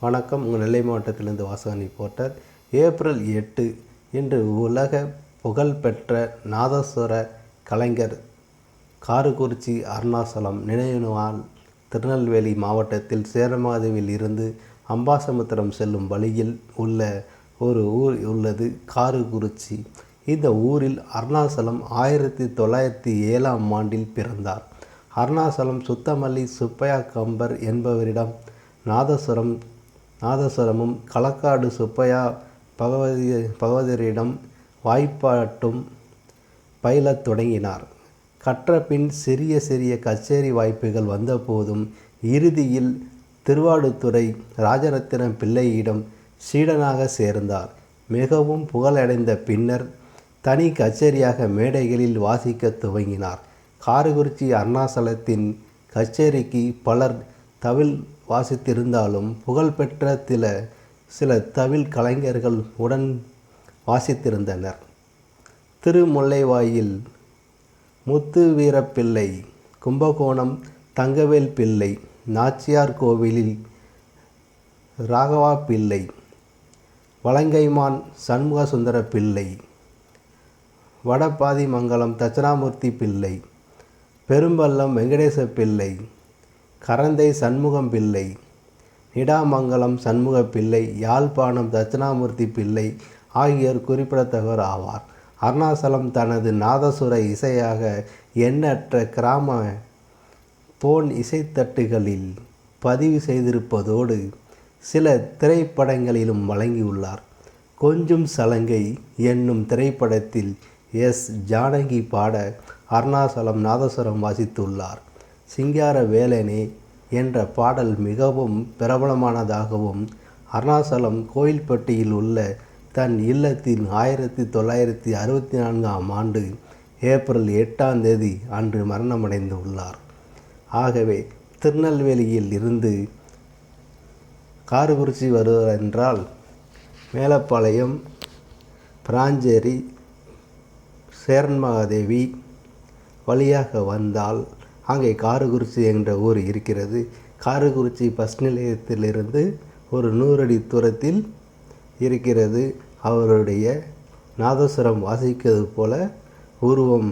வணக்கம். உங்கள் நெல்லை மாவட்டத்திலிருந்து வாசகன் ரிப்போர்ட்டர். ஏப்ரல் 8 இன்று உலக புகழ்பெற்ற நாதஸ்வர கலைஞர் காரக்குறிச்சி அருணாசலம் நினைவு நாள். திருநெல்வேலி மாவட்டத்தில் சேரமாதேவியில் இருந்து அம்பாசமுத்திரம் செல்லும் வழியில் உள்ள ஒரு ஊர் உள்ளது காரக்குறிச்சி. இந்த ஊரில் அருணாசலம் 1907ஆம் ஆண்டில் பிறந்தார். அருணாசலம் சுத்தமல்லி சுப்பையா கம்பர் என்பவரிடம் நாதஸ்வரமும் களக்காடு சுப்பையா பகவதரிடம் வாய்ப்பாட்டும் பயிலத் தொடங்கினார். கற்ற பின் சிறிய சிறிய கச்சேரி வாய்ப்புகள் வந்தபோதும் இறுதியில் திருவாடுதுறை ராஜரத்தினம் பிள்ளையிடம் சீடனாக சேர்ந்தார். மிகவும் புகழடைந்த பின்னர் தனி கச்சேரியாக மேடைகளில் வாசிக்க துவங்கினார். காரக்குறிச்சி அருணாசலத்தின் கச்சேரிக்கு பலர் தவில் வாசித்திருந்தாலும் புகழ்பெற்ற சில தவில் கலைஞர்கள் உடன் வாசித்திருந்தனர். திருமுல்லைவாயில் முத்துவீரப்பிள்ளை, கும்பகோணம் தங்கவேல் பிள்ளை, நாச்சியார் கோவிலில் ராகவா பிள்ளை, வலங்கைமான் சண்முகசுந்தர பிள்ளை, வடபாதிமங்கலம் தட்சணாமூர்த்தி பிள்ளை, பெரும்பள்ளம் வெங்கடேச பிள்ளை, கரந்தை சண்முகம் பிள்ளை, நிடாமங்கலம் சண்முக பிள்ளை, யாழ்ப்பாணம் தட்சணாமூர்த்தி பிள்ளை ஆகியோர் குறிப்பிடத்தக்கவர் ஆவார். அருணாசலம் தனது நாதசுர இசையாக எண்ணற்ற கிராம போன் இசைத்தட்டுகளில் பதிவு செய்திருப்பதோடு சில திரைப்படங்களிலும் வழங்கியுள்ளார். கொஞ்சும் சலங்கை என்னும் திரைப்படத்தில் எஸ். ஜானகி பாட அருணாசலம் நாதசுரம் வாசித்துள்ளார். சிங்கார வேலனே என்ற பாடல் மிகவும் பிரபலமானதாகவும் அருணாசலம் கோயில்பட்டியில் உள்ள தன் இல்லத்தில் 1964ஆம் ஆண்டு ஏப்ரல் 8ஆம் தேதி அன்று மரணமடைந்து உள்ளார். ஆகவே திருநெல்வேலியில் இருந்து காரக்குறிச்சி வருவார் என்றால் மேலப்பாளையம், பிராஞ்சேரி, சேரன்மகாதேவி வழியாக வந்தால் அங்கே காரக்குறிச்சி என்ற ஊர் இருக்கிறது. காரக்குறிச்சி பஸ் நிலையத்திலிருந்து ஒரு 100 அடி தூரத்தில் இருக்கிறது. அவருடைய நாதஸ்வரம் வாசிக்கிறது போல உருவம்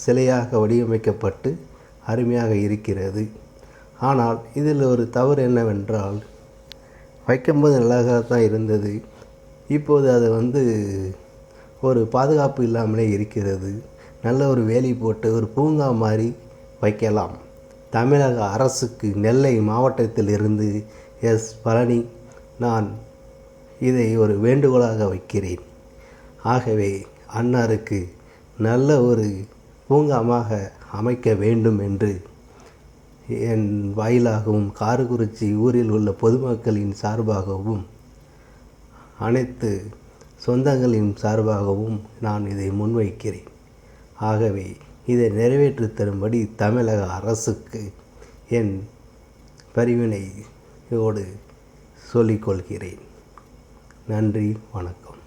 சிலையாக வடிவமைக்கப்பட்டு அருமையாக இருக்கிறது. ஆனால் இதில் ஒரு தவறு என்னவென்றால், வைக்கும்போது நல்லாக தான் இருந்தது. இப்போது அது ஒரு பாதுகாப்பு இல்லாமலே இருக்கிறது. நல்ல ஒரு வேலி போட்டு ஒரு பூங்கா மாதிரி வைக்கலாம். தமிழக அரசுக்கு நெல்லை மாவட்டத்திலிருந்து எஸ். பழனி நான் இதை ஒரு வேண்டுகோளாக வைக்கிறேன். ஆகவே அன்னாருக்கு நல்ல ஒரு பூங்காமாக அமைக்க வேண்டும் என்று என் வாயிலாகவும் காரக்குறிச்சி ஊரில் உள்ள பொதுமக்களின் சார்பாகவும் அனைத்து சொந்தங்களின் சார்பாகவும் நான் இதை முன்வைக்கிறேன். ஆகவே இதை நிறைவேற்றி தரும்படி தமிழக அரசுக்கு என் பரிவினையோடு சொல்லிக்கொள்கிறேன். நன்றி, வணக்கம்.